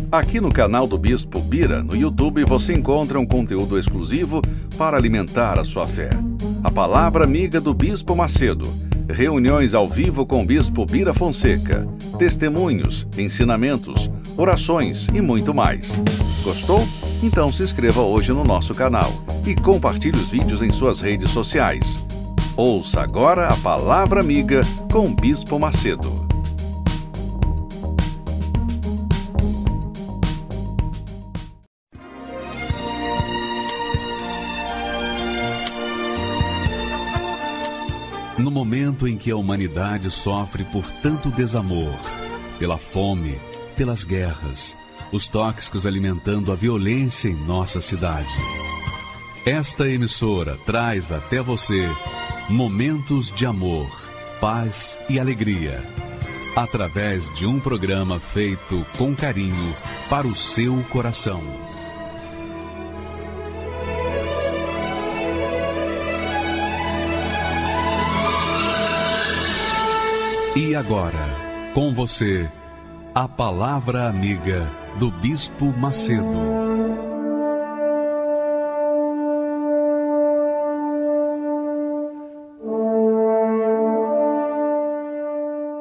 Aqui no canal do Bispo Bira, no YouTube, você encontra um conteúdo exclusivo para alimentar a sua fé. A Palavra Amiga do Bispo Macedo, reuniões ao vivo com o Bispo Bira Fonseca, testemunhos, ensinamentos, orações e muito mais. Gostou? Então se inscreva hoje no nosso canal e compartilhe os vídeos em suas redes sociais. Ouça agora a Palavra Amiga com o Bispo Macedo. No momento em que a humanidade sofre por tanto desamor, pela fome, pelas guerras, os tóxicos alimentando a violência em nossa cidade, esta emissora traz até você momentos de amor, paz e alegria, através de um programa feito com carinho para o seu coração. E agora, com você, a Palavra Amiga do Bispo Macedo.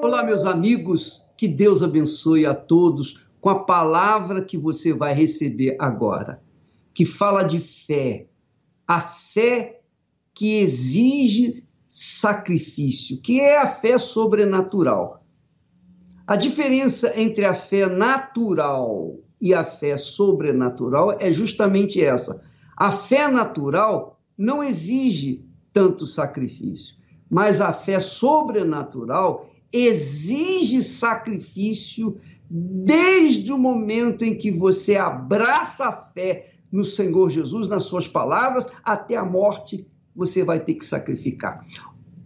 Olá, meus amigos, que Deus abençoe a todos com a palavra que você vai receber agora, que fala de fé, a fé que exige sacrifício, que é a fé sobrenatural. A diferença entre a fé natural e a fé sobrenatural é justamente essa. A fé natural não exige tanto sacrifício, mas a fé sobrenatural exige sacrifício desde o momento em que você abraça a fé no Senhor Jesus, nas suas palavras, até a morte você vai ter que sacrificar.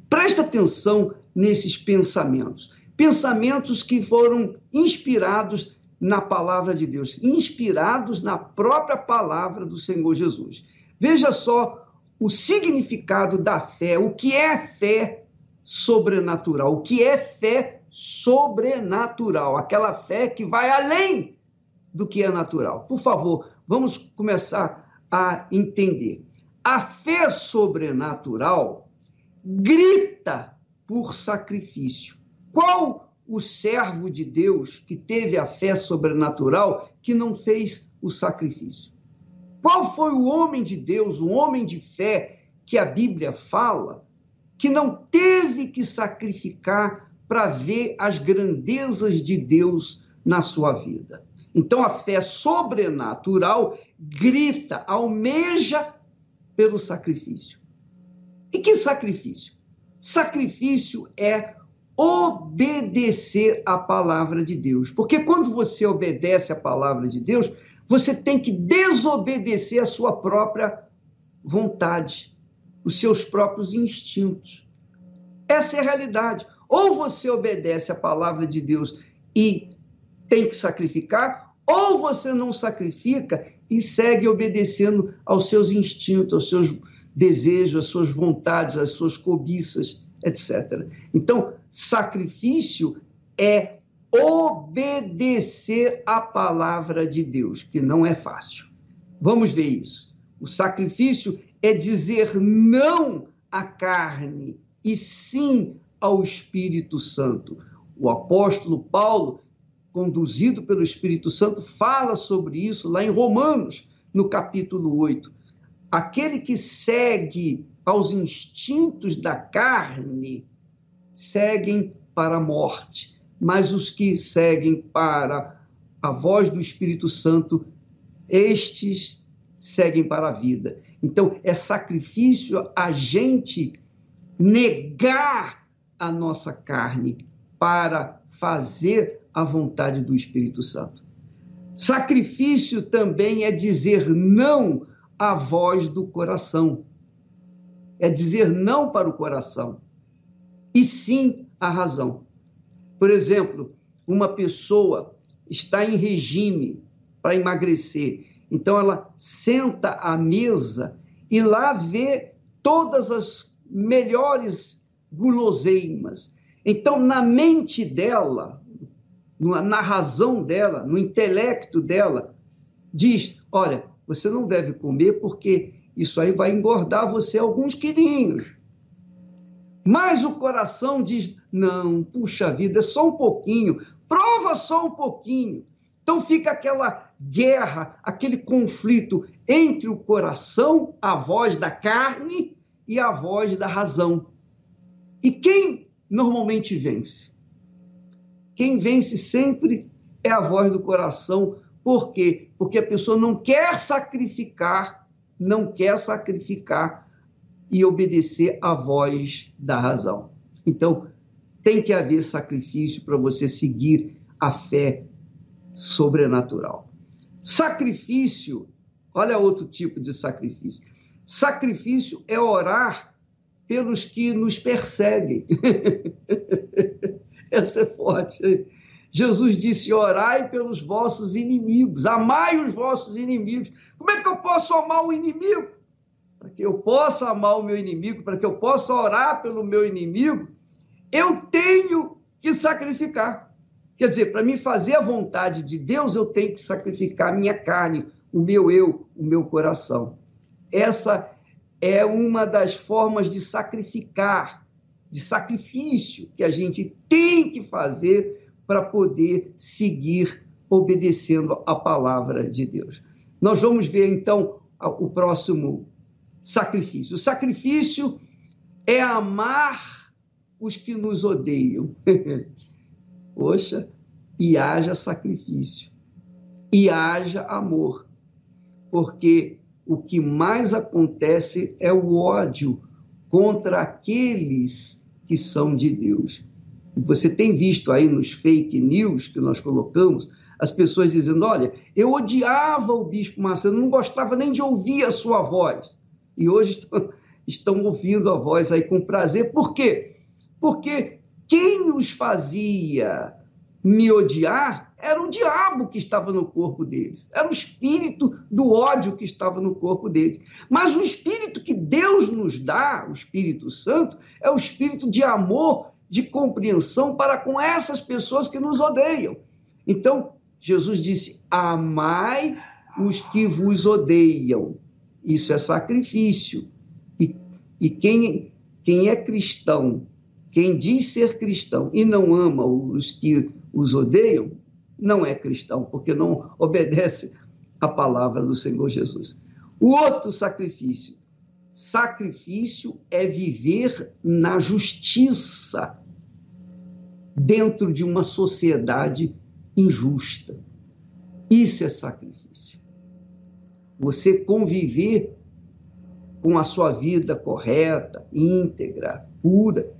Presta atenção nesses pensamentos. Pensamentos que foram inspirados na palavra de Deus, inspirados na própria palavra do Senhor Jesus. Veja só o significado da fé, o que é fé sobrenatural, o que é fé sobrenatural, aquela fé que vai além do que é natural. Por favor, vamos começar a entender. A fé sobrenatural grita por sacrifício. Qual o servo de Deus que teve a fé sobrenatural que não fez o sacrifício? Qual foi o homem de Deus, o homem de fé que a Bíblia fala, que não teve que sacrificar para ver as grandezas de Deus na sua vida? Então, a fé sobrenatural grita, almeja pelo sacrifício. E que sacrifício? Sacrifício é obedecer à palavra de Deus. Porque quando você obedece à palavra de Deus, você tem que desobedecer a sua própria vontade, os seus próprios instintos. Essa é a realidade. Ou você obedece à palavra de Deus e tem que sacrificar, ou você não sacrifica e segue obedecendo aos seus instintos, aos seus desejos, às suas vontades, às suas cobiças, etc. Então, sacrifício é obedecer à palavra de Deus, que não é fácil. Vamos ver isso. O sacrifício é dizer não à carne e sim ao Espírito Santo. O apóstolo Paulo, conduzido pelo Espírito Santo, fala sobre isso lá em Romanos, no capítulo 8. Aquele que segue aos instintos da carne, seguem para a morte, mas os que seguem para a voz do Espírito Santo, estes seguem para a vida. Então, é sacrifício a gente negar a nossa carne para fazer a vontade do Espírito Santo. Sacrifício também é dizer não à voz do coração. É dizer não para o coração, e sim à razão. Por exemplo, uma pessoa está em regime para emagrecer, então ela senta à mesa e lá vê todas as melhores guloseimas. Então, na mente dela, na razão dela, no intelecto dela, diz, olha, você não deve comer porque isso aí vai engordar você alguns quilinhos. Mas o coração diz, não, puxa vida, é só um pouquinho, prova só um pouquinho. Então fica aquela guerra, aquele conflito entre o coração, a voz da carne e a voz da razão. E quem normalmente vence? Quem vence sempre é a voz do coração. Por quê? Porque a pessoa não quer sacrificar e obedecer à voz da razão. Então, tem que haver sacrifício para você seguir a fé sobrenatural. Sacrifício, olha outro tipo de sacrifício. Sacrifício é orar pelos que nos perseguem. Essa é forte. Jesus disse, orai pelos vossos inimigos, amai os vossos inimigos. Como é que eu posso amar o inimigo? Para que eu possa amar o meu inimigo, para que eu possa orar pelo meu inimigo, eu tenho que sacrificar. Quer dizer, para mim fazer a vontade de Deus, eu tenho que sacrificar a minha carne, o meu eu, o meu coração. Essa é uma das formas de sacrificar, de sacrifício que a gente tem que fazer para poder seguir obedecendo a palavra de Deus. Nós vamos ver, então, o próximo sacrifício. O sacrifício é amar os que nos odeiam. Poxa, e haja sacrifício, e haja amor, porque o que mais acontece é o ódio contra aqueles que são de Deus. Você tem visto aí nos fake news que nós colocamos, as pessoas dizendo, olha, eu odiava o Bispo Macedo, não gostava nem de ouvir a sua voz. E hoje estão ouvindo a voz aí com prazer. Por quê? Porque quem os fazia me odiar era o diabo que estava no corpo deles. Era o espírito do ódio que estava no corpo deles. Mas o espírito que Deus nos dá, o Espírito Santo, é o espírito de amor, de compreensão para com essas pessoas que nos odeiam. Então, Jesus disse, amai os que vos odeiam. Isso é sacrifício. E quem é cristão, quem diz ser cristão e não ama os que os odeiam, não é cristão, porque não obedece à palavra do Senhor Jesus. O outro sacrifício. Sacrifício é viver na justiça dentro de uma sociedade injusta. Isso é sacrifício. Você conviver com a sua vida correta, íntegra, pura,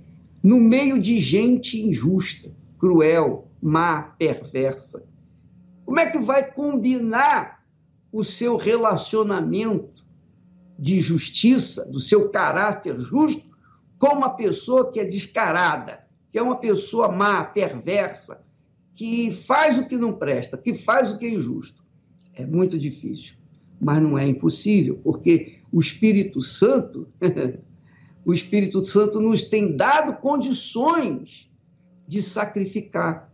no meio de gente injusta, cruel, má, perversa. Como é que vai combinar o seu relacionamento de justiça, do seu caráter justo, com uma pessoa que é descarada, que é uma pessoa má, perversa, que faz o que não presta, que faz o que é injusto? É muito difícil, mas não é impossível, porque o Espírito Santo, o Espírito Santo nos tem dado condições de sacrificar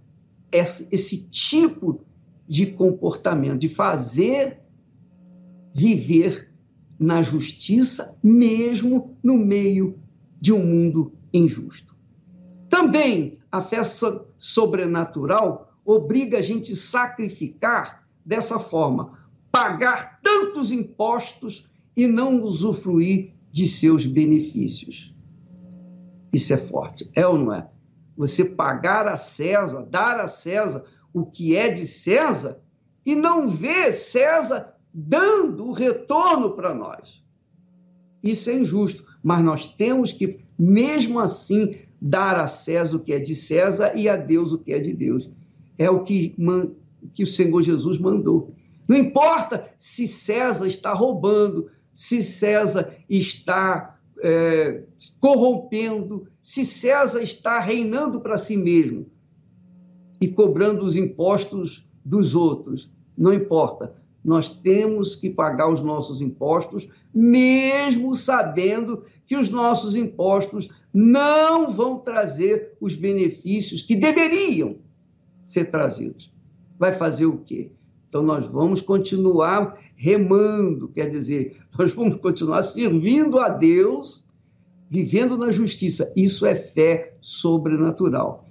esse tipo de comportamento, de fazer viver na justiça, mesmo no meio de um mundo injusto. Também a fé sobrenatural obriga a gente a sacrificar dessa forma, pagar tantos impostos e não usufruir de seus benefícios. Isso é forte, é ou não é? Você pagar a César, dar a César o que é de César e não ver César dando o retorno para nós. Isso é injusto, mas nós temos que, mesmo assim, dar a César o que é de César e a Deus o que é de Deus. É o que o Senhor Jesus mandou. Não importa se César está roubando, se César está corrompendo, se César está reinando para si mesmo e cobrando os impostos dos outros. Não importa. Nós temos que pagar os nossos impostos, mesmo sabendo que os nossos impostos não vão trazer os benefícios que deveriam ser trazidos. Vai fazer o quê? Então, nós vamos continuar remando, quer dizer, nós vamos continuar servindo a Deus, vivendo na justiça. Isso é fé sobrenatural.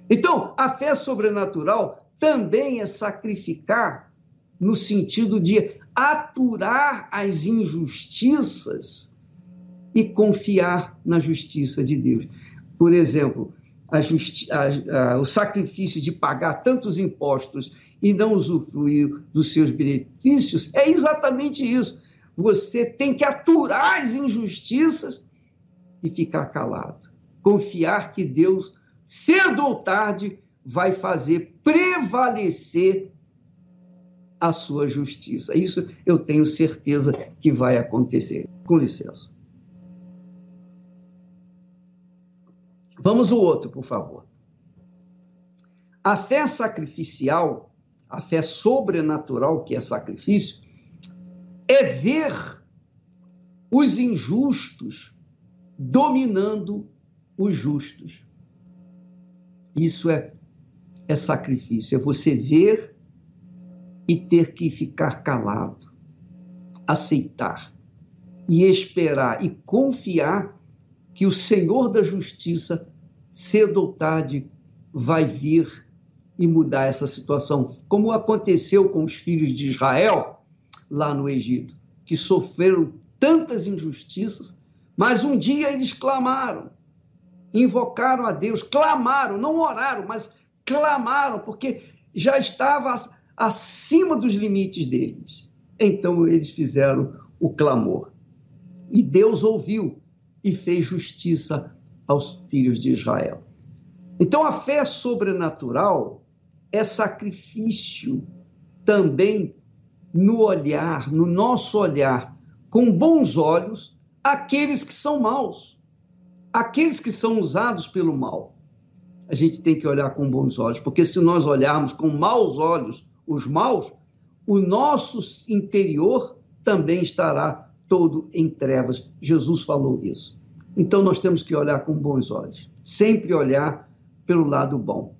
Então, a fé sobrenatural também é sacrificar no sentido de aturar as injustiças e confiar na justiça de Deus. Por exemplo, o sacrifício de pagar tantos impostos e não usufruir dos seus benefícios é exatamente isso. Você tem que aturar as injustiças e ficar calado. Confiar que Deus, cedo ou tarde, vai fazer prevalecer a sua justiça. Isso eu tenho certeza que vai acontecer. Com licença. Vamos ao outro, por favor. A fé sacrificial, a fé sobrenatural, que é sacrifício, é ver os injustos dominando os justos. Isso é sacrifício, é você ver e ter que ficar calado, aceitar e esperar e confiar que o Senhor da Justiça, cedo ou tarde, vai vir e mudar essa situação, como aconteceu com os filhos de Israel lá no Egito, que sofreram tantas injustiças, mas um dia eles clamaram, invocaram a Deus, clamaram, não oraram, mas clamaram, porque já estava acima dos limites deles. Então eles fizeram o clamor. E Deus ouviu e fez justiça aos filhos de Israel. Então a fé sobrenatural é sacrifício também no olhar, no nosso olhar, com bons olhos, aqueles que são maus, aqueles que são usados pelo mal. A gente tem que olhar com bons olhos, porque se nós olharmos com maus olhos os maus, o nosso interior também estará todo em trevas. Jesus falou isso. Então nós temos que olhar com bons olhos, sempre olhar pelo lado bom.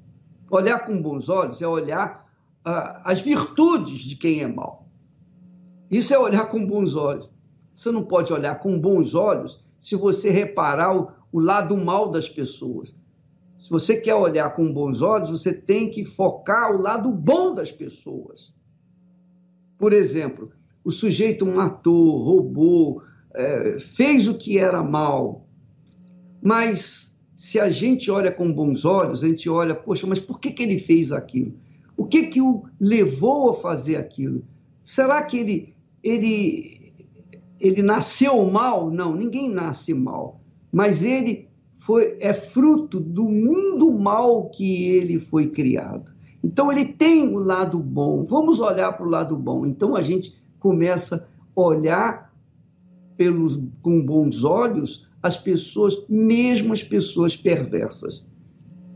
Olhar com bons olhos é olhar as virtudes de quem é mau. Isso é olhar com bons olhos. Você não pode olhar com bons olhos se você reparar o lado mal das pessoas. Se você quer olhar com bons olhos, você tem que focar o lado bom das pessoas. Por exemplo, o sujeito matou, roubou, fez o que era mal. Mas se a gente olha com bons olhos, a gente olha, poxa, mas por que ele fez aquilo? O que o levou a fazer aquilo? Será que ele nasceu mal? Não, ninguém nasce mal. Mas ele é fruto do mundo mal que ele foi criado. Então ele tem o lado bom. Vamos olhar para o lado bom. Então a gente começa a olhar com bons olhos as pessoas, mesmo as pessoas perversas.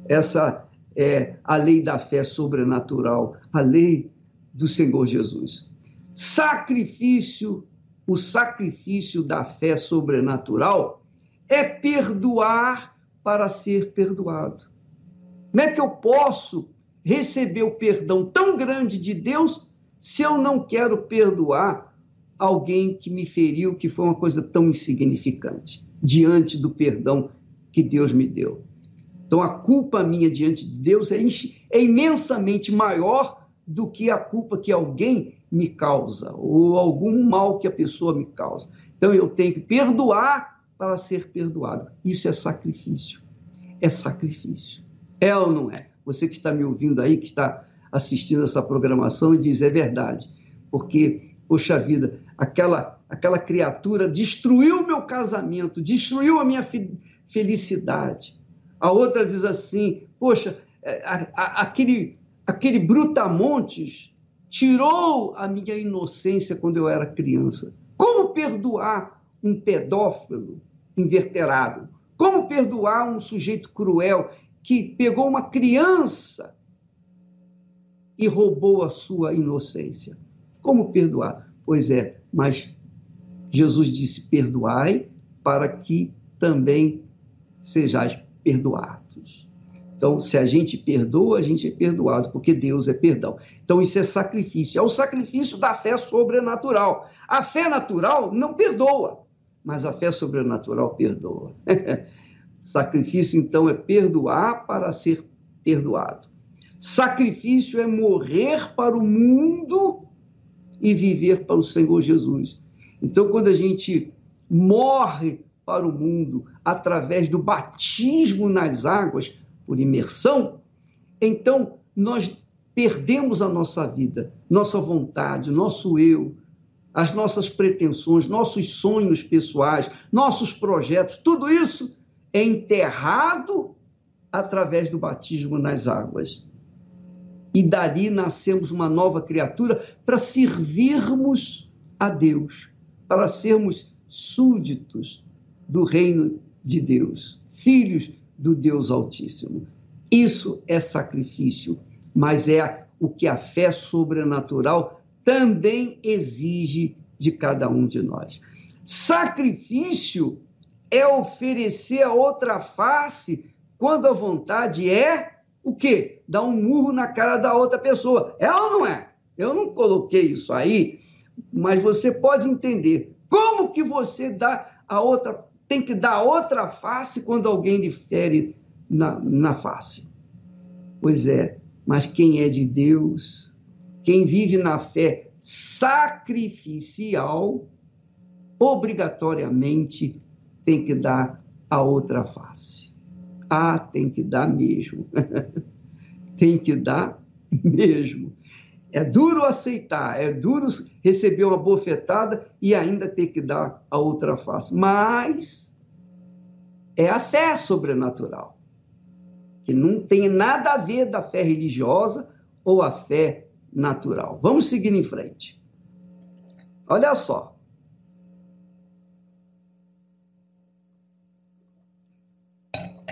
Essa é a lei da fé sobrenatural, a lei do Senhor Jesus. O sacrifício da fé sobrenatural é perdoar para ser perdoado. Como é que eu posso receber o perdão tão grande de Deus se eu não quero perdoar alguém que me feriu, que foi uma coisa tão insignificante, diante do perdão que Deus me deu? Então, a culpa minha diante de Deus é imensamente maior do que a culpa que alguém me causa, ou algum mal que a pessoa me causa. Então, eu tenho que perdoar para ser perdoado. Isso é sacrifício. É sacrifício. É ou não é? Você que está me ouvindo aí, que está assistindo essa programação e diz, é verdade. Porque, poxa vida, aquela criatura destruiu o meu casamento, destruiu a minha felicidade. A outra diz assim, poxa, aquele brutamontes tirou a minha inocência quando eu era criança. Como perdoar um pedófilo inveterado? Como perdoar um sujeito cruel que pegou uma criança e roubou a sua inocência? Como perdoar? Pois é, mas Jesus disse, perdoai para que também sejais perdoados. Então, se a gente perdoa, a gente é perdoado, porque Deus é perdão. Então, isso é sacrifício. É o sacrifício da fé sobrenatural. A fé natural não perdoa, mas a fé sobrenatural perdoa. Sacrifício, então, é perdoar para ser perdoado. Sacrifício é morrer para o mundo e viver para o Senhor Jesus. Então, quando a gente morre para o mundo através do batismo nas águas, por imersão, então nós perdemos a nossa vida, nossa vontade, nosso eu, as nossas pretensões, nossos sonhos pessoais, nossos projetos, tudo isso é enterrado através do batismo nas águas. E dali nascemos uma nova criatura para servirmos a Deus, para sermos súditos do reino de Deus, filhos do Deus Altíssimo. Isso é sacrifício, mas é o que a fé sobrenatural também exige de cada um de nós. Sacrifício é oferecer a outra face quando a vontade é o quê? Dar um murro na cara da outra pessoa. É ou não é? Eu não coloquei isso aí, mas você pode entender. Como que você dá a outra, tem que dar outra face quando alguém lhe fere na face? Pois é, mas quem é de Deus, quem vive na fé sacrificial, obrigatoriamente tem que dar a outra face. Ah, tem que dar mesmo. Tem que dar mesmo. É duro aceitar, é duro receber uma bofetada e ainda ter que dar a outra face. Mas é a fé sobrenatural, que não tem nada a ver da fé religiosa ou a fé natural. Vamos seguir em frente. Olha só.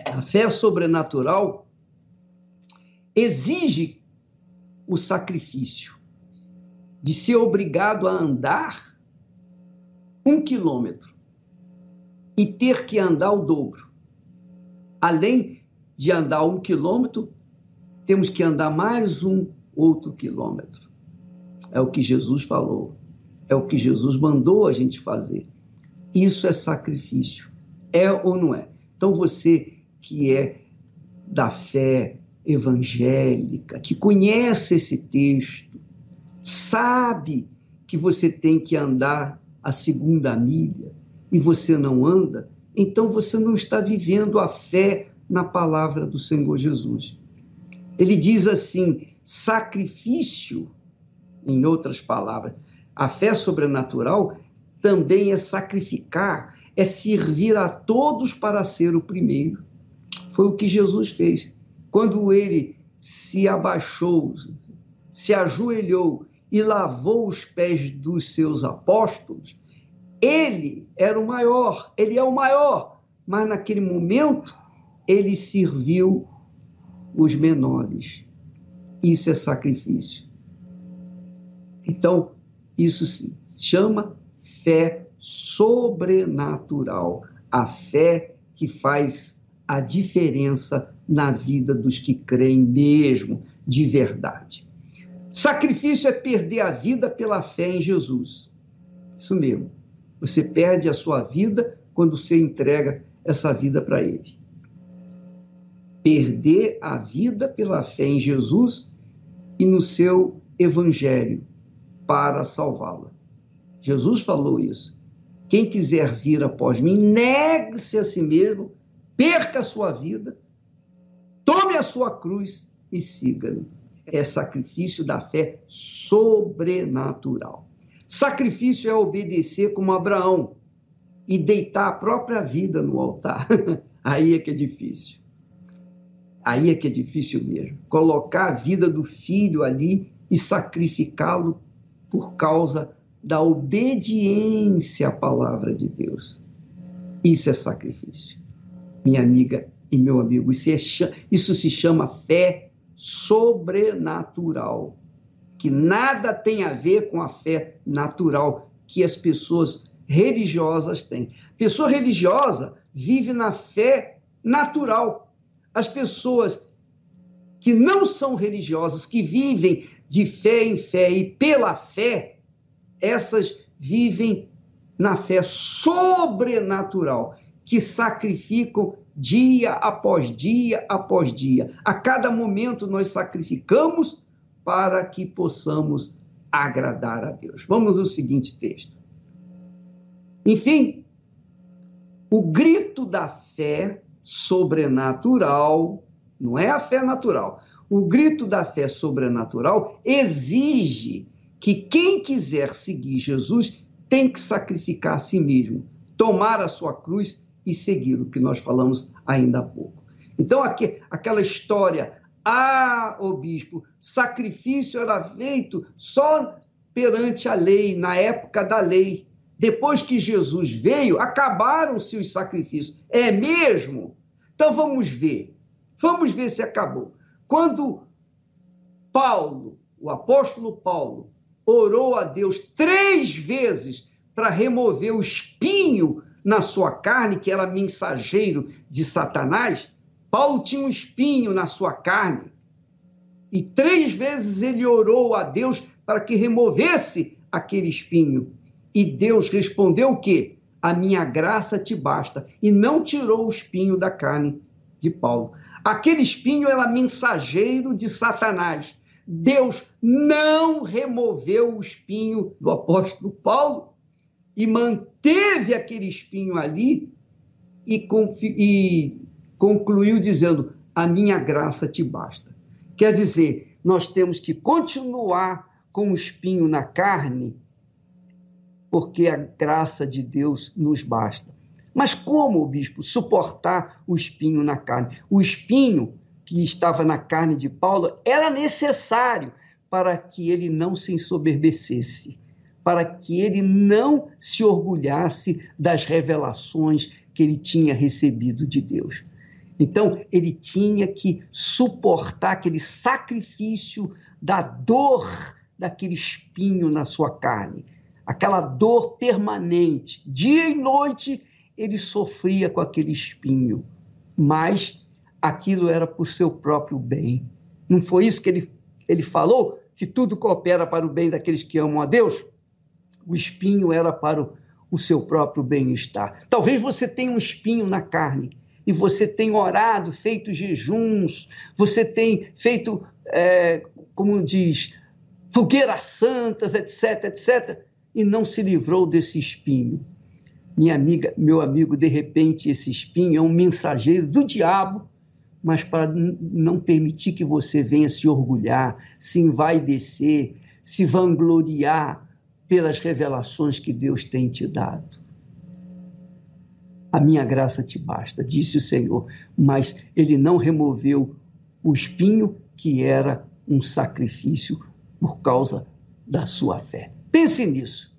A fé sobrenatural exige o sacrifício de ser obrigado a andar 1 quilômetro e ter que andar o dobro. Além de andar 1 quilômetro, temos que andar mais um outro quilômetro. É o que Jesus falou, é o que Jesus mandou a gente fazer. Isso é sacrifício, é ou não é? Então você que é da fé evangélica, que conhece esse texto, sabe que você tem que andar a 2ª milha e você não anda, então você não está vivendo a fé na palavra do Senhor Jesus. Ele diz assim, sacrifício, em outras palavras, a fé sobrenatural também é sacrificar, é servir a todos para ser o primeiro. Foi o que Jesus fez. Quando ele se abaixou, se ajoelhou e lavou os pés dos seus apóstolos, ele era o maior, ele é o maior, mas naquele momento ele serviu os menores. Isso é sacrifício. Então, isso se chama fé sobrenatural, a fé que faz a diferença na vida dos que creem mesmo, de verdade. Sacrifício é perder a vida pela fé em Jesus. Isso mesmo. Você perde a sua vida quando você entrega essa vida para Ele. Perder a vida pela fé em Jesus e no seu Evangelho para salvá-la. Jesus falou isso. Quem quiser vir após mim, negue-se a si mesmo, perca a sua vida, tome a sua cruz e siga-me. É sacrifício da fé sobrenatural. Sacrifício é obedecer como Abraão e deitar a própria vida no altar. Aí é que é difícil. Aí é que é difícil mesmo. Colocar a vida do filho ali e sacrificá-lo por causa da obediência à palavra de Deus. Isso é sacrifício. Minha amiga e meu amigo, isso se chama fé sobrenatural, que nada tem a ver com a fé natural que as pessoas religiosas têm. Pessoa religiosa vive na fé natural. As pessoas que não são religiosas, que vivem de fé em fé e pela fé, essas vivem na fé sobrenatural, que sacrificam dia após dia após dia. A cada momento nós sacrificamos para que possamos agradar a Deus. Vamos no seguinte texto. Enfim, o grito da fé sobrenatural, não é a fé natural, o grito da fé sobrenatural exige que quem quiser seguir Jesus tem que sacrificar a si mesmo, tomar a sua cruz e segui-lo, que nós falamos ainda há pouco. Então, aquela história, o bispo, sacrifício era feito só perante a lei, na época da lei. Depois que Jesus veio, acabaram-se os sacrifícios. É mesmo? Então vamos ver se acabou. Quando Paulo, o apóstolo Paulo, orou a Deus 3 vezes para remover o espinho na sua carne, que era mensageiro de Satanás, Paulo tinha um espinho na sua carne. E 3 vezes ele orou a Deus para que removesse aquele espinho. E Deus respondeu o quê? A minha graça te basta. E não tirou o espinho da carne de Paulo. Aquele espinho era mensageiro de Satanás. Deus não removeu o espinho do apóstolo Paulo e manteve aquele espinho ali e concluiu dizendo, a minha graça te basta. Quer dizer, nós temos que continuar com o espinho na carne, porque a graça de Deus nos basta. Mas como, bispo, suportar o espinho na carne? O espinho que estava na carne de Paulo era necessário para que ele não se ensoberbecesse, para que ele não se orgulhasse das revelações que ele tinha recebido de Deus. Então, ele tinha que suportar aquele sacrifício da dor daquele espinho na sua carne, aquela dor permanente. Dia e noite ele sofria com aquele espinho, mas aquilo era por seu próprio bem. Não foi isso que ele falou? Que tudo coopera para o bem daqueles que amam a Deus? O espinho era para o seu próprio bem-estar. Talvez você tenha um espinho na carne, e você tem orado, feito jejuns, você tem feito, como diz, fogueiras santas, etc, etc, e não se livrou desse espinho. Minha amiga, meu amigo, de repente esse espinho é um mensageiro do diabo, mas para não permitir que você venha se orgulhar, se envaidecer, se vangloriar pelas revelações que Deus tem te dado. A minha graça te basta, disse o Senhor, mas ele não removeu o espinho que era um sacrifício por causa da sua fé. Pense nisso.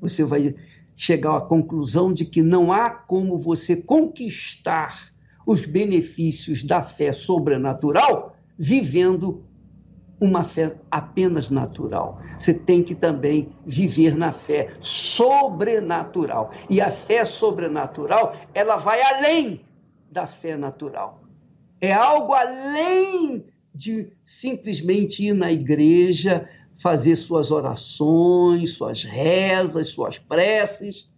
Você vai chegar à conclusão de que não há como você conquistar os benefícios da fé sobrenatural vivendo uma fé apenas natural. Você tem que também viver na fé sobrenatural. E a fé sobrenatural, ela vai além da fé natural. É algo além de simplesmente ir na igreja, fazer suas orações, suas rezas, suas preces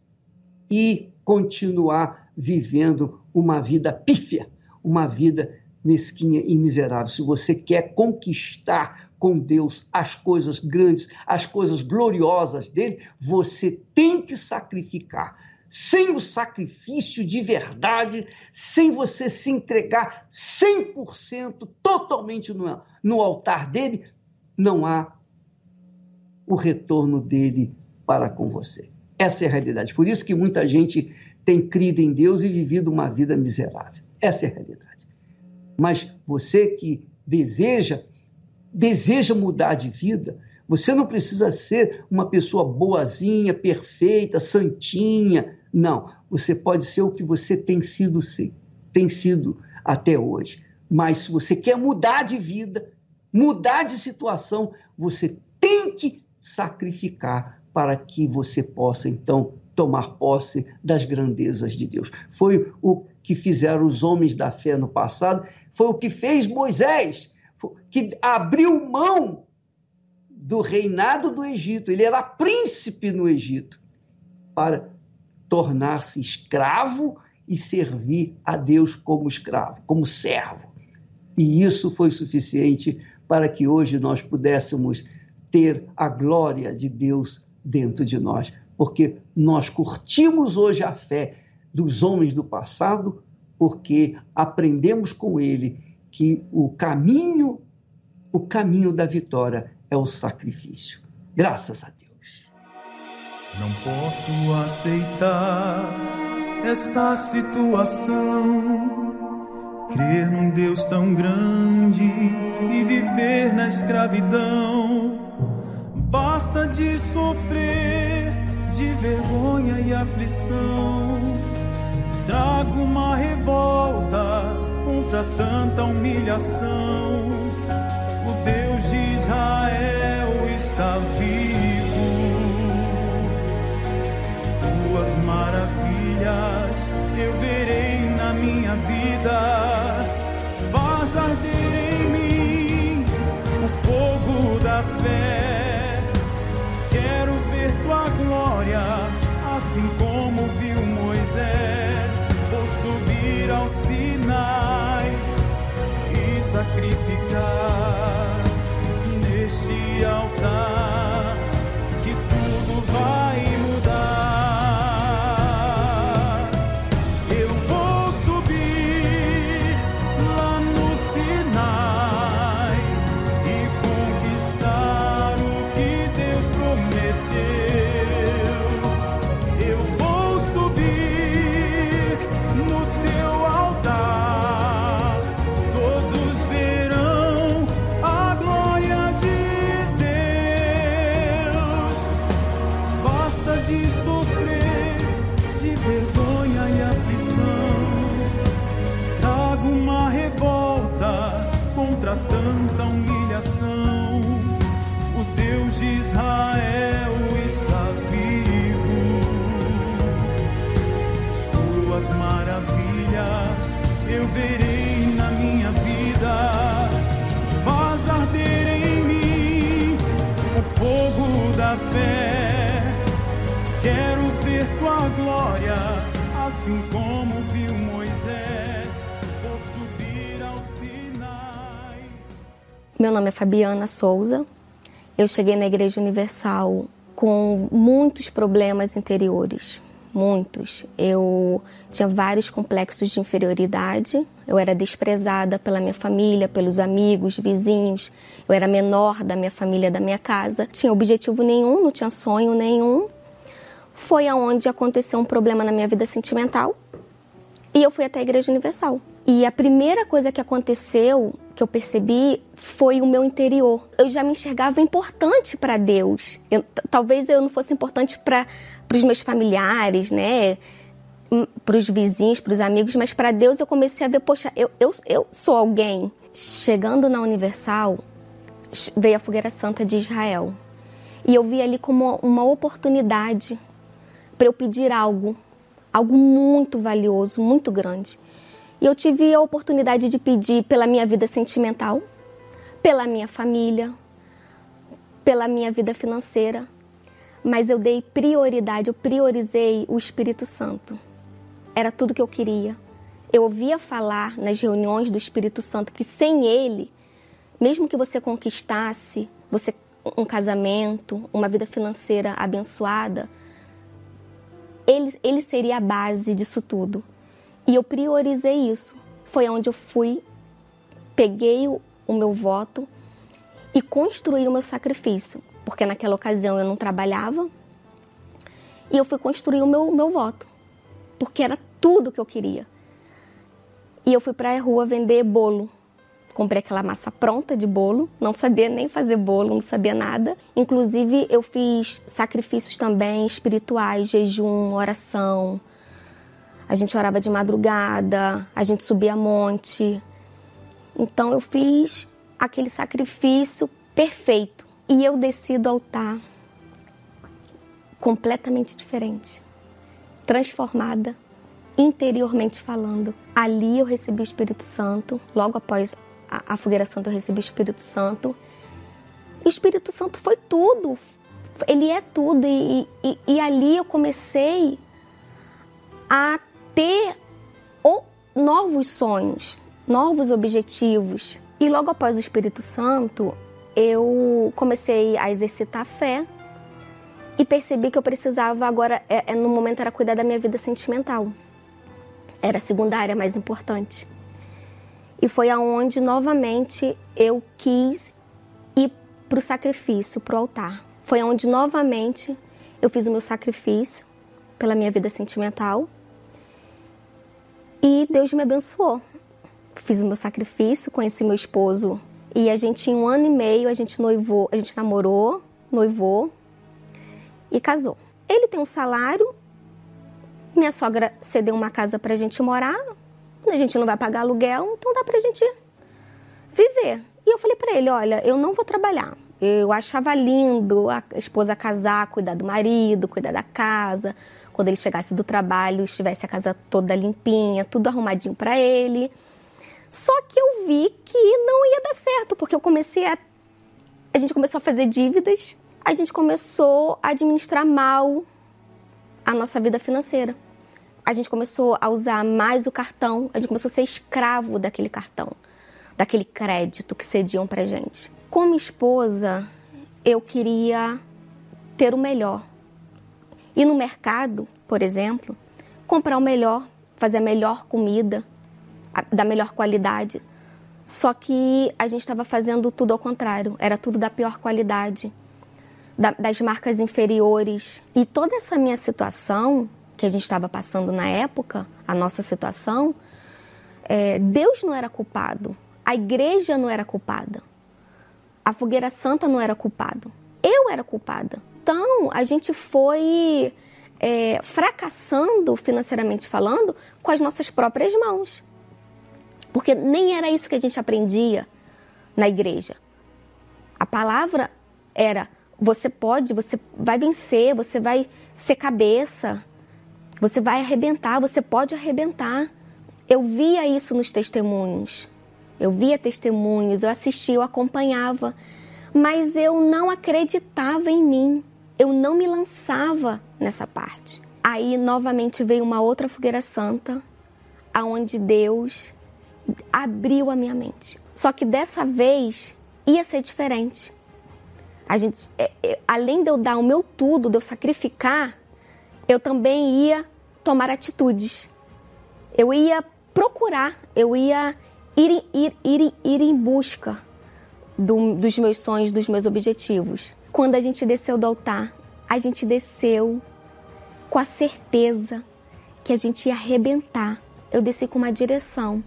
e continuar vivendo uma vida pífia, uma vida mesquinha e miserável. Se você quer conquistar com Deus as coisas grandes, as coisas gloriosas dele, você tem que sacrificar. Sem o sacrifício de verdade, sem você se entregar 100% totalmente no altar dele, não há o retorno dele para com você. Essa é a realidade. Por isso que muita gente tem crido em Deus e vivido uma vida miserável. Essa é a realidade. Mas você que deseja mudar de vida, você não precisa ser uma pessoa boazinha, perfeita, santinha. Não, você pode ser o que você tem sido até hoje. Mas se você quer mudar de vida, mudar de situação, você tem que sacrificar para que você possa, então, tomar posse das grandezas de Deus. Foi o que fizeram os homens da fé no passado, foi o que fez Moisés, que abriu mão do reinado do Egito. Ele era príncipe no Egito, para tornar-se escravo e servir a Deus como escravo, como servo. E isso foi suficiente para que hoje nós pudéssemos ter a glória de Deus dentro de nós, porque nós curtimos hoje a fé dos homens do passado, porque aprendemos com ele que o caminho da vitória é o sacrifício. Graças a Deus. Não posso aceitar esta situação, crer num Deus tão grande e viver na escravidão. Basta de sofrer, de vergonha e aflição. Trago uma revolta contra tanta humilhação. O Deus de Israel está vivo. Suas maravilhas eu verei na minha vida. Faz arder em mim o fogo da fé. Quero ver tua glória, assim como viu Moisés. Vou subir ao Sinai e sacrificar neste altar, que tudo vai mudar. Eu vou subir lá no Sinai e conquistar o que Deus prometeu. Eu vou subir no teu altar, todos verão a glória de Deus. Basta de sofrer, de vergonha e aflição. Trago uma revolta contra tanta humilhação. O Deus de Israel está vivo. Suas maravilhas eu verei na minha vida. Faz arder em mim o fogo da fé. Quero ver tua glória, assim como viu Moisés. Vou subir ao Sinai. Meu nome é Fabiana Souza. Eu cheguei na Igreja Universal com muitos problemas interiores. Muitos. Eu tinha vários complexos de inferioridade. Eu era desprezada pela minha família, pelos amigos, vizinhos. Eu era menor da minha família, da minha casa. Não tinha objetivo nenhum, não tinha sonho nenhum. Foi aonde aconteceu um problema na minha vida sentimental. E eu fui até a Igreja Universal. E a primeira coisa que aconteceu, que eu percebi, foi o meu interior. Eu já me enxergava importante para Deus. Talvez eu não fosse importante para os meus familiares, né? Para os vizinhos, para os amigos, mas para Deus eu comecei a ver, poxa, eu sou alguém. Chegando na Universal, veio a Fogueira Santa de Israel. E eu vi ali como uma oportunidade para eu pedir algo muito valioso, muito grande. E eu tive a oportunidade de pedir pela minha vida sentimental, pela minha família, pela minha vida financeira, mas eu dei prioridade, eu priorizei o Espírito Santo. Era tudo que eu queria. Eu ouvia falar nas reuniões do Espírito Santo que sem ele, mesmo que você conquistasse um casamento, uma vida financeira abençoada, ele seria a base disso tudo. E eu priorizei isso. Foi onde eu fui, peguei o meu voto e construí o meu sacrifício. Porque naquela ocasião eu não trabalhava. E eu fui construir o meu voto. Porque era tudo que eu queria. E eu fui para a rua vender bolo. Comprei aquela massa pronta de bolo. Não sabia nem fazer bolo, não sabia nada. Inclusive eu fiz sacrifícios também espirituais, jejum, oração. A gente orava de madrugada, a gente subia monte. Então eu fiz aquele sacrifício perfeito. E eu desci do altar completamente diferente, transformada, interiormente falando. Ali eu recebi o Espírito Santo, logo após a Fogueira Santa eu recebi o Espírito Santo. O Espírito Santo foi tudo. Ele é tudo. E ali eu comecei a ter novos sonhos, novos objetivos. E logo após o Espírito Santo, eu comecei a exercitar a fé e percebi que eu precisava agora, no momento, era cuidar da minha vida sentimental. Era a segunda área mais importante. E foi aonde, novamente, eu quis ir para o sacrifício, para o altar. Foi onde, novamente, eu fiz o meu sacrifício pela minha vida sentimental. E Deus me abençoou. Fiz o meu sacrifício, conheci meu esposo. E a gente, em 1 ano e meio, a gente namorou, noivou e casou. Ele tem um salário, minha sogra cedeu uma casa pra gente morar, a gente não vai pagar aluguel, então dá pra gente viver. E eu falei pra ele, olha, eu não vou trabalhar. Eu achava lindo a esposa casar, cuidar do marido, cuidar da casa. Quando ele chegasse do trabalho, estivesse a casa toda limpinha, tudo arrumadinho pra ele. Só que eu vi que não ia dar certo, porque a gente começou a fazer dívidas, a gente começou a administrar mal a nossa vida financeira. A gente começou a usar mais o cartão, a gente começou a ser escravo daquele cartão, daquele crédito que cediam pra gente. Como esposa, eu queria ter o melhor. Ir no mercado, por exemplo, comprar o melhor, fazer a melhor comida, da melhor qualidade. Só que a gente estava fazendo tudo ao contrário. Era tudo da pior qualidade, das marcas inferiores. E toda essa minha situação, que a gente estava passando na época, a nossa situação, Deus não era culpado. A igreja não era culpada. A Fogueira Santa não era culpado. Eu era culpada. Então, a gente foi fracassando, financeiramente falando, com as nossas próprias mãos. Porque nem era isso que a gente aprendia na igreja. A palavra era, você vai vencer, você vai ser cabeça, você vai arrebentar, você pode arrebentar. Eu via isso nos testemunhos. Eu via testemunhos, eu assistia, eu acompanhava. Mas eu não acreditava em mim. Eu não me lançava nessa parte. Aí, novamente, veio uma outra Fogueira Santa, aonde Deus abriu a minha mente. Só que dessa vez ia ser diferente. Além de eu dar o meu tudo, de eu sacrificar, eu também ia tomar atitudes. Eu ia procurar, eu ia ir em busca dos meus sonhos, dos meus objetivos. Quando a gente desceu do altar, a gente desceu com a certeza que a gente ia arrebentar. Eu desci com uma direção.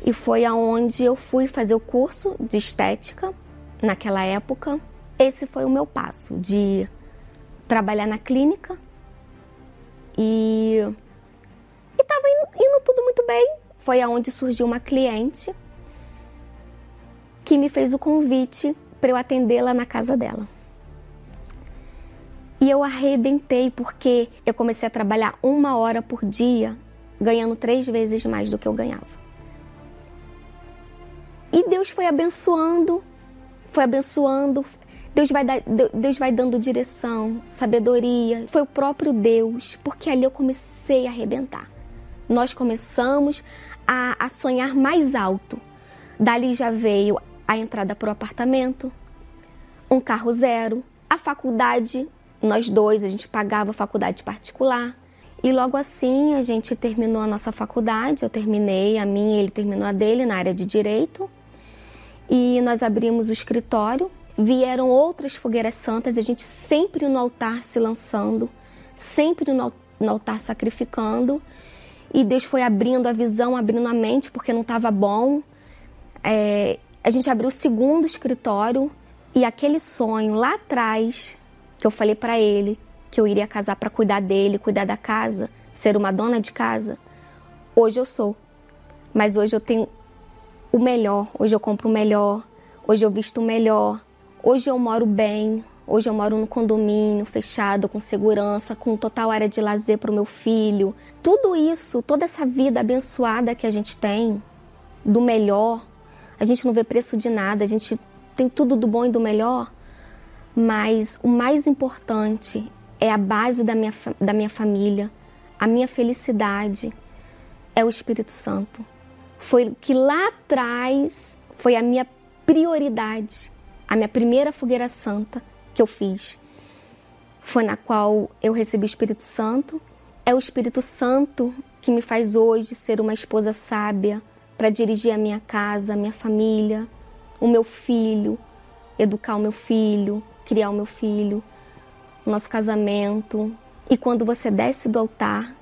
E foi aonde eu fui fazer o curso de estética, naquela época. Esse foi o meu passo, de trabalhar na clínica. E estava indo tudo muito bem. Foi aonde surgiu uma cliente que me fez o convite para eu atendê-la na casa dela. E eu arrebentei porque eu comecei a trabalhar 1 hora por dia, ganhando 3 vezes mais do que eu ganhava. E Deus foi abençoando, Deus vai dando direção, sabedoria. Foi o próprio Deus, porque ali eu comecei a arrebentar. Nós começamos a sonhar mais alto. Dali já veio a entrada para o apartamento, um carro zero, a faculdade, nós dois, a gente pagava a faculdade particular. E logo assim a gente terminou a nossa faculdade, eu terminei a minha, ele terminou a dele na área de Direito. E nós abrimos o escritório, vieram outras Fogueiras Santas, a gente sempre no altar se lançando, sempre no altar sacrificando. E Deus foi abrindo a visão, abrindo a mente, porque não estava bom. A gente abriu o 2º escritório e aquele sonho lá atrás, que eu falei para ele, que eu iria casar para cuidar dele, cuidar da casa, ser uma dona de casa, hoje eu sou. Mas hoje eu tenho o melhor, hoje eu compro o melhor, hoje eu visto o melhor, hoje eu moro bem, hoje eu moro no condomínio fechado, com segurança, com total área de lazer para o meu filho. Tudo isso, toda essa vida abençoada que a gente tem, do melhor, a gente não vê preço de nada, a gente tem tudo do bom e do melhor, mas o mais importante é a base da minha família, a minha felicidade, é o Espírito Santo. Foi o que lá atrás foi a minha prioridade, a minha primeira fogueira santa que eu fiz. Foi na qual eu recebi o Espírito Santo. É o Espírito Santo que me faz hoje ser uma esposa sábia para dirigir a minha casa, a minha família, o meu filho, educar o meu filho, criar o meu filho, o nosso casamento. E quando você desce do altar,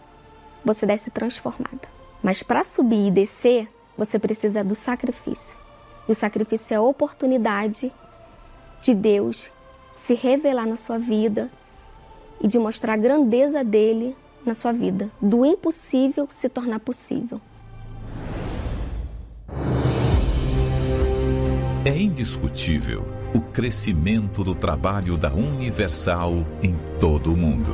você desce transformada. Mas para subir e descer, você precisa do sacrifício. E o sacrifício é a oportunidade de Deus se revelar na sua vida e de mostrar a grandeza dele na sua vida. Do impossível se tornar possível. É indiscutível o crescimento do trabalho da Universal em todo o mundo.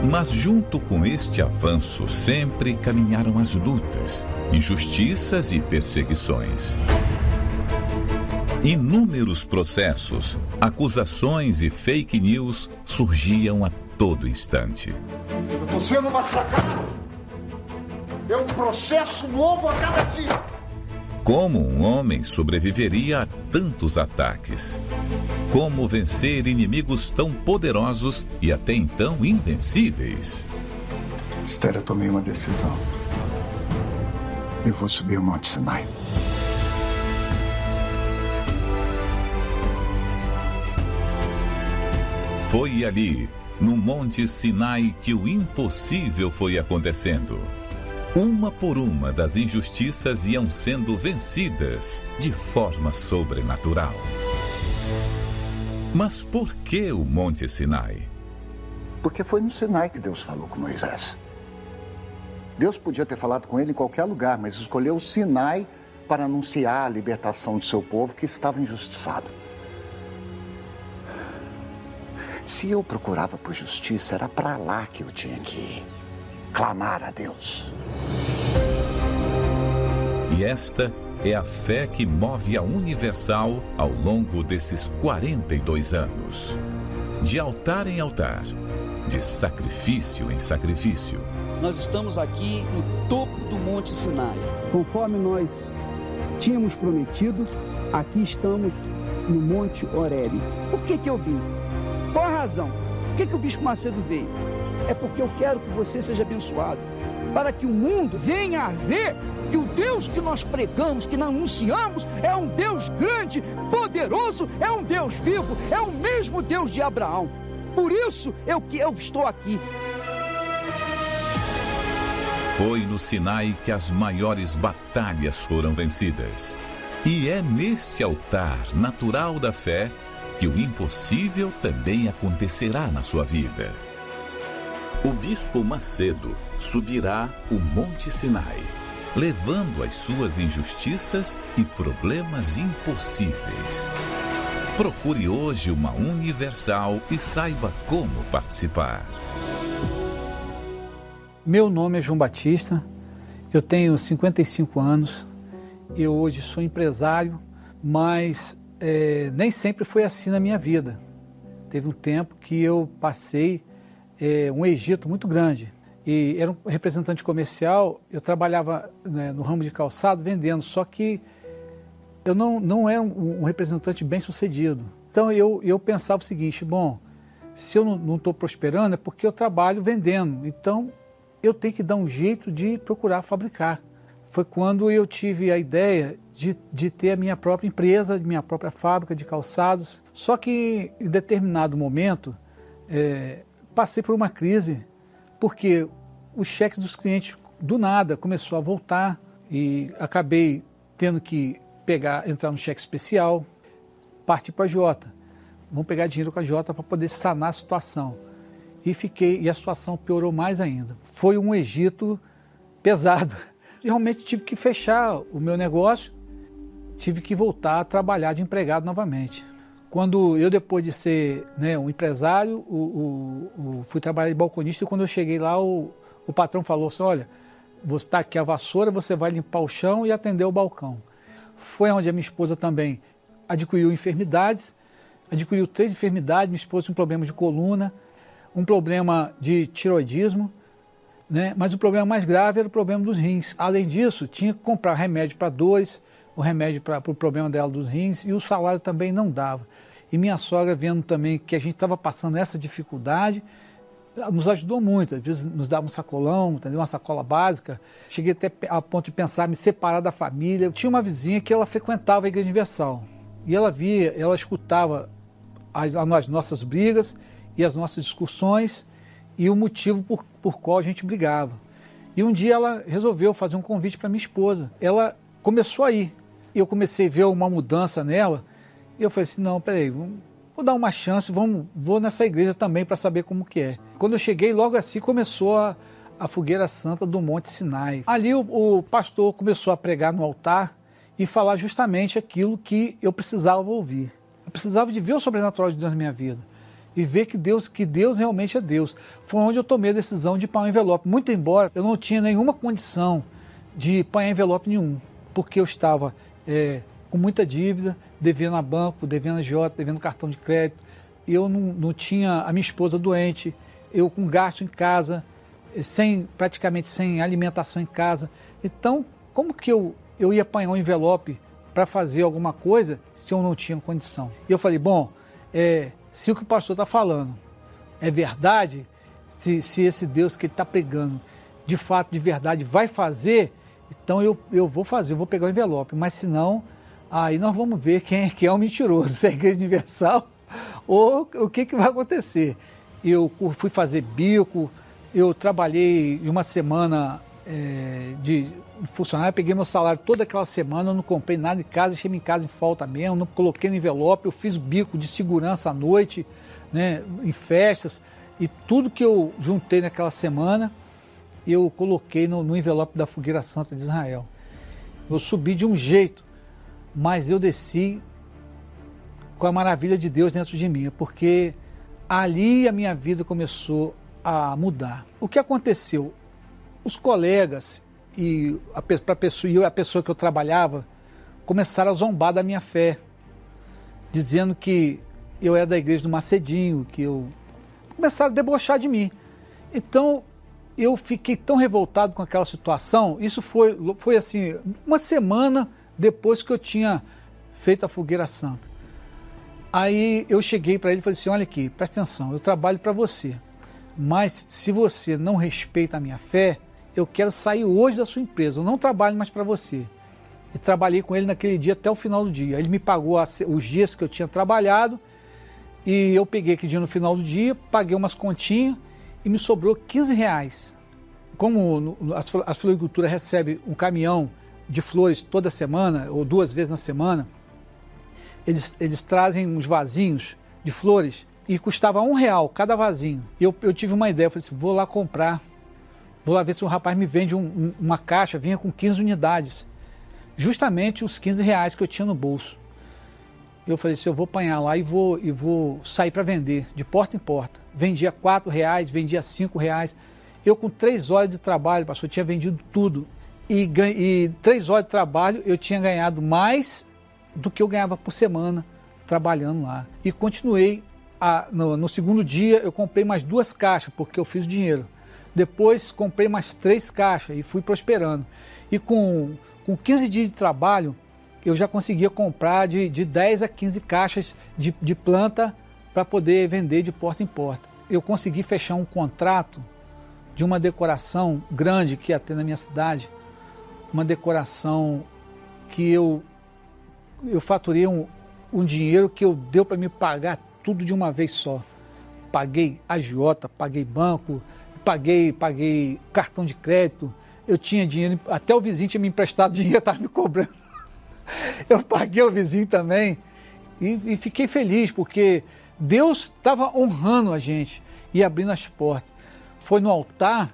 Mas junto com este avanço sempre caminharam as lutas, injustiças e perseguições. Inúmeros processos, acusações e fake news surgiam a todo instante. Eu estou sendo massacrado. É um processo novo a cada dia. Como um homem sobreviveria a tantos ataques? Como vencer inimigos tão poderosos e até então invencíveis? Esther, eu tomei uma decisão. Eu vou subir o Monte Sinai. Foi ali, no Monte Sinai, que o impossível foi acontecendo. Uma por uma das injustiças iam sendo vencidas de forma sobrenatural. Mas por que o Monte Sinai? Porque foi no Sinai que Deus falou com Moisés. Deus podia ter falado com ele em qualquer lugar, mas escolheu o Sinai para anunciar a libertação de seu povo que estava injustiçado. Se eu procurava por justiça, era para lá que eu tinha que ir. Clamar a Deus. E esta é a fé que move a Universal ao longo desses 42 anos. De altar em altar, de sacrifício em sacrifício. Nós estamos aqui no topo do Monte Sinai. Conforme nós tínhamos prometido, aqui estamos no Monte Horebe. Por que eu vim? Qual a razão? Por que o Bispo Macedo veio? É porque eu quero que você seja abençoado, para que o mundo venha a ver que o Deus que nós pregamos, que nós anunciamos, é um Deus grande, poderoso, é um Deus vivo, é o mesmo Deus de Abraão. Por isso eu estou aqui. Foi no Sinai que as maiores batalhas foram vencidas. E é neste altar natural da fé que o impossível também acontecerá na sua vida. O Bispo Macedo subirá o Monte Sinai, levando as suas injustiças e problemas impossíveis. Procure hoje uma Universal e saiba como participar. Meu nome é João Batista, eu tenho 55 anos, eu hoje sou empresário, mas nem sempre foi assim na minha vida. Teve um tempo que eu passei um Egito muito grande. E era um representante comercial, eu trabalhava no ramo de calçado vendendo, só que eu não era um representante bem sucedido. Então eu pensava o seguinte, bom, se eu não estou prosperando é porque eu trabalho vendendo, então eu tenho que dar um jeito de procurar fabricar. Foi quando eu tive a ideia de ter a minha própria empresa, minha própria fábrica de calçados. Só que em determinado momento passei por uma crise, porque os cheques dos clientes do nada começou a voltar e acabei tendo que entrar no cheque especial, partir para a Jota. Vamos pegar dinheiro com a Jota para poder sanar a situação. E a situação piorou mais ainda. Foi um Egito pesado. Realmente tive que fechar o meu negócio, tive que voltar a trabalhar de empregado novamente. Quando eu, depois de ser um empresário, fui trabalhar de balconista, e quando eu cheguei lá, o patrão falou assim, olha, você está aqui a vassoura, você vai limpar o chão e atender o balcão. Foi onde a minha esposa também adquiriu enfermidades, adquiriu 3 enfermidades, minha esposa tinha um problema de coluna, um problema de tiroidismo, né? Mas o problema mais grave era o problema dos rins. Além disso, tinha que comprar remédio para dores, o remédio para o problema dela dos rins, e o salário também não dava. E minha sogra, vendo também que a gente estava passando essa dificuldade, nos ajudou muito. Às vezes nos dava um sacolão, entendeu? Uma sacola básica. Cheguei até a ponto de pensar em me separar da família. Eu tinha uma vizinha que ela frequentava a Igreja Universal. E ela via, ela escutava as nossas brigas e as nossas discussões e o motivo por qual a gente brigava. E um dia ela resolveu fazer um convite para minha esposa. Ela começou a ir. Eu comecei a ver uma mudança nela. E eu falei assim, não, peraí, vou dar uma chance, vou nessa igreja também para saber como que é. Quando eu cheguei, logo assim começou a Fogueira Santa do Monte Sinai. Ali o pastor começou a pregar no altar e falar justamente aquilo que eu precisava ouvir. Eu precisava de ver o sobrenatural de Deus na minha vida e ver que Deus realmente é Deus. Foi onde eu tomei a decisão de pôr um envelope, muito embora eu não tinha nenhuma condição de pôr envelope nenhum, porque eu estava com muita dívida, devendo a banco, devendo a agiota, devendo cartão de crédito. Eu não tinha a minha esposa doente, eu com gasto em casa, praticamente sem alimentação em casa. Então, como que eu ia apanhar um envelope para fazer alguma coisa se eu não tinha condição? E eu falei, bom, se o que o pastor está falando é verdade, se esse Deus que ele está pregando, de fato, de verdade, vai fazer, então eu vou fazer, eu vou pegar o envelope. Mas se não, aí nós vamos ver quem é o mentiroso, se é a Igreja Universal ou o que vai acontecer. Eu fui fazer bico, eu trabalhei uma semana de funcionário, peguei meu salário toda aquela semana, eu não comprei nada em casa, deixei minha casa em falta mesmo, não coloquei no envelope, eu fiz bico de segurança à noite, né, em festas, e tudo que eu juntei naquela semana, eu coloquei no envelope da Fogueira Santa de Israel. Eu subi de um jeito, mas eu desci com a maravilha de Deus dentro de mim, porque ali a minha vida começou a mudar. O que aconteceu? Os colegas e a pessoa que eu trabalhava começaram a zombar da minha fé, dizendo que eu era da igreja do Macedinho, começaram a debochar de mim. Então, eu fiquei tão revoltado com aquela situação. Isso foi assim, uma semana depois que eu tinha feito a Fogueira Santa. Aí eu cheguei para ele e falei assim, olha aqui, presta atenção, eu trabalho para você, mas se você não respeita a minha fé, eu quero sair hoje da sua empresa, eu não trabalho mais para você. E trabalhei com ele naquele dia até o final do dia. Ele me pagou os dias que eu tinha trabalhado e eu peguei aquele dia no final do dia, paguei umas continhas e me sobrou R$15. Como a floricultura recebe um caminhão de flores toda semana ou 2 vezes na semana, eles trazem uns vasinhos de flores e custava R$1 cada vasinho. E eu tive uma ideia, eu falei assim, vou lá comprar, vou lá ver se o rapaz me vende uma caixa, vinha com 15 unidades. Justamente os R$15 que eu tinha no bolso. Eu falei assim, eu vou apanhar lá e vou sair para vender, de porta em porta. Vendia R$4, vendia R$5. Eu com 3 horas de trabalho, pastor, tinha vendido tudo. E 3 horas de trabalho eu tinha ganhado mais do que eu ganhava por semana trabalhando lá. E continuei, no segundo dia eu comprei mais 2 caixas, porque eu fiz dinheiro. Depois comprei mais 3 caixas e fui prosperando. E com 15 dias de trabalho, eu já conseguia comprar de 10 a 15 caixas de planta para poder vender de porta em porta. Eu consegui fechar um contrato de uma decoração grande que ia ter na minha cidade, uma decoração que eu faturei um dinheiro que deu para me pagar tudo de uma vez só. Paguei agiota, paguei banco, paguei cartão de crédito, eu tinha dinheiro, até o vizinho tinha me emprestado dinheiro, estava me cobrando. Eu paguei o vizinho também e fiquei feliz, porque Deus estava honrando a gente e abrindo as portas. Foi no altar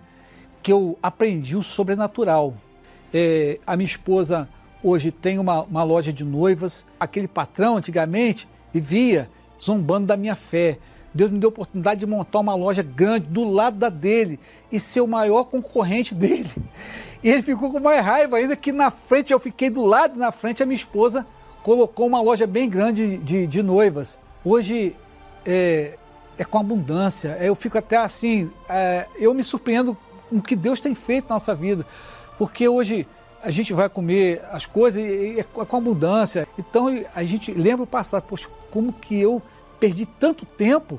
que eu aprendi o sobrenatural. A minha esposa hoje tem uma loja de noivas. Aquele patrão, antigamente, vivia zombando da minha fé. Deus me deu a oportunidade de montar uma loja grande do lado da dele e ser o maior concorrente dele. E ele ficou com mais raiva ainda que na frente, eu fiquei do lado, na frente a minha esposa colocou uma loja bem grande de noivas. Hoje é com abundância, eu fico até assim, eu me surpreendo com o que Deus tem feito na nossa vida, porque hoje a gente vai comer as coisas e é com abundância. Então a gente lembra o passado, poxa, como que eu perdi tanto tempo,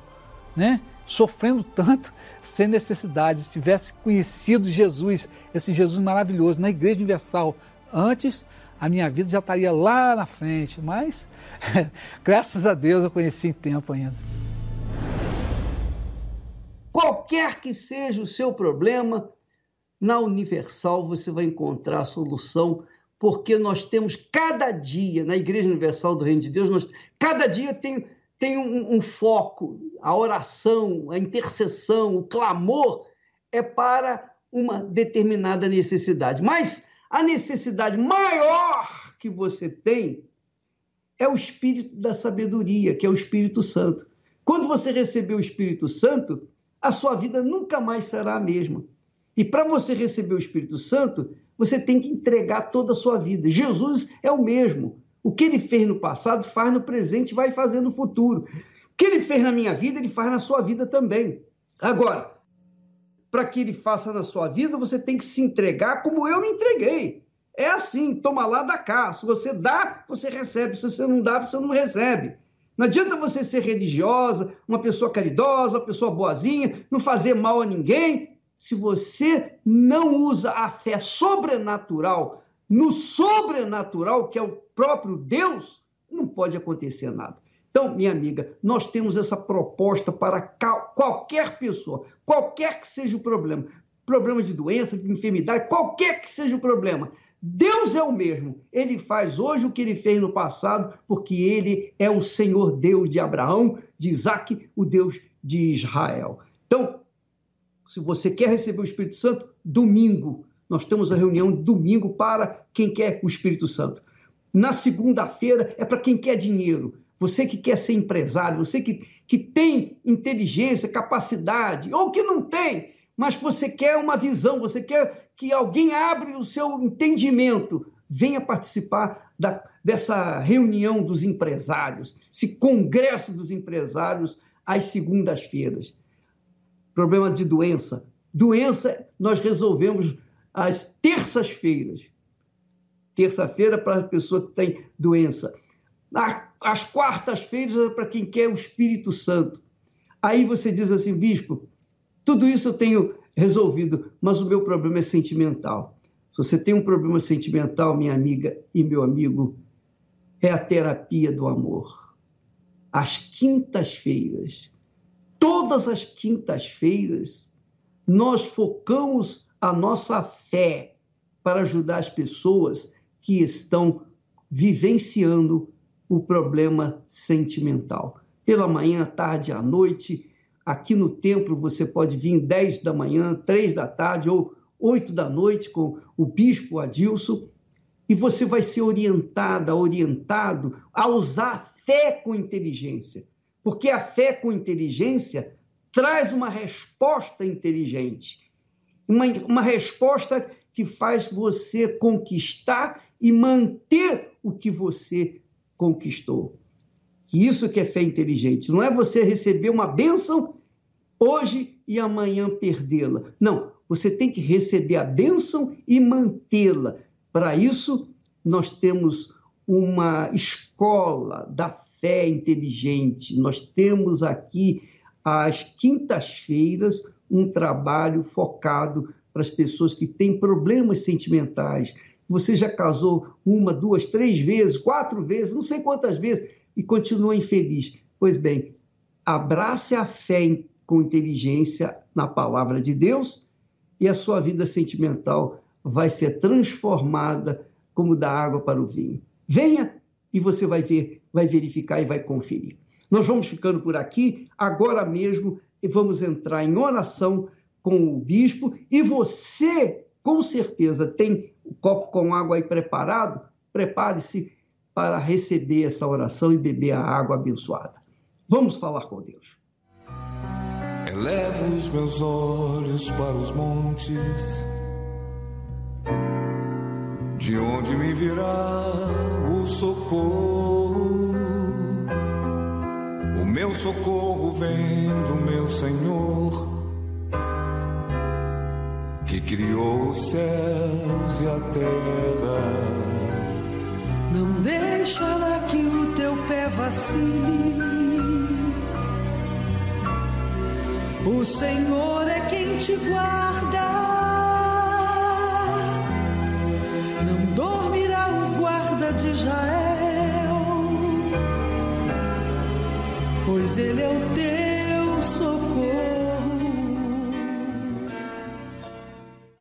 né, sofrendo tanto, sem necessidade. Se tivesse conhecido Jesus, esse Jesus maravilhoso, na Igreja Universal, antes, a minha vida já estaria lá na frente, mas graças a Deus eu conheci em tempo ainda. Qualquer que seja o seu problema, na Universal você vai encontrar a solução, porque nós temos cada dia, na Igreja Universal do Reino de Deus, cada dia tem um foco, a oração, a intercessão, o clamor é para uma determinada necessidade. Mas a necessidade maior que você tem é o Espírito da sabedoria, que é o Espírito Santo. Quando você receber o Espírito Santo, a sua vida nunca mais será a mesma. E para você receber o Espírito Santo, você tem que entregar toda a sua vida. Jesus é o mesmo. O que ele fez no passado, faz no presente e vai fazer no futuro. O que ele fez na minha vida, ele faz na sua vida também. Agora, para que ele faça na sua vida, você tem que se entregar como eu me entreguei. É assim, toma lá, dá cá. Se você dá, você recebe. Se você não dá, você não recebe. Não adianta você ser religiosa, uma pessoa caridosa, uma pessoa boazinha, não fazer mal a ninguém. Se você não usa a fé sobrenatural, no sobrenatural, que é o próprio Deus, não pode acontecer nada. Então, minha amiga, nós temos essa proposta para qualquer pessoa, qualquer que seja o problema de doença, de enfermidade, qualquer que seja o problema. Deus é o mesmo. Ele faz hoje o que ele fez no passado, porque ele é o Senhor Deus de Abraão, de Isaac, o Deus de Israel. Então, se você quer receber o Espírito Santo, domingo, nós temos a reunião domingo para quem quer o Espírito Santo. Na segunda-feira é para quem quer dinheiro. Você que quer ser empresário, você que tem inteligência, capacidade, ou que não tem, mas você quer uma visão, você quer que alguém abra o seu entendimento, venha participar dessa reunião dos empresários, esse congresso dos empresários às segundas-feiras. Problema de doença. Doença nós resolvemos às terças-feiras. Terça-feira para a pessoa que tem doença. Às quartas-feiras é para quem quer o Espírito Santo. Aí você diz assim, bispo, tudo isso eu tenho resolvido, mas o meu problema é sentimental. Se você tem um problema sentimental, minha amiga e meu amigo, é a terapia do amor. Às quintas-feiras, todas as quintas-feiras, nós focamos a nossa fé para ajudar as pessoas que estão vivenciando o problema sentimental. Pela manhã, à tarde, à noite, aqui no templo você pode vir 10 da manhã, 3 da tarde ou 8 da noite com o bispo Adilson e você vai ser orientado a usar a fé com inteligência, porque a fé com inteligência traz uma resposta inteligente, uma resposta que faz você conquistar e manter o que você conquistou. Isso que é fé inteligente. Não é você receber uma bênção hoje e amanhã perdê-la. Não, você tem que receber a bênção e mantê-la. Para isso, nós temos uma escola da fé inteligente. Nós temos aqui, às quintas-feiras, um trabalho focado para as pessoas que têm problemas sentimentais. Você já casou 1, 2, 3 vezes, 4 vezes, não sei quantas vezes, e continua infeliz. Pois bem, abrace a fé com inteligência na palavra de Deus e a sua vida sentimental vai ser transformada como da água para o vinho. Venha e você vai ver, vai verificar e vai conferir. Nós vamos ficando por aqui, agora mesmo, e vamos entrar em oração com o bispo, e você, com certeza, tem o copo com água aí preparado, prepare-se para receber essa oração e beber a água abençoada. Vamos falar com Deus. Elevo os meus olhos para os montes, De onde me virá o socorro? O meu socorro vem do meu Senhor, que criou os céus e a terra. Não deixará que o teu pé vacile. O Senhor é quem te guarda. Não dormirá o guarda de Israel, pois ele é o teu socorro.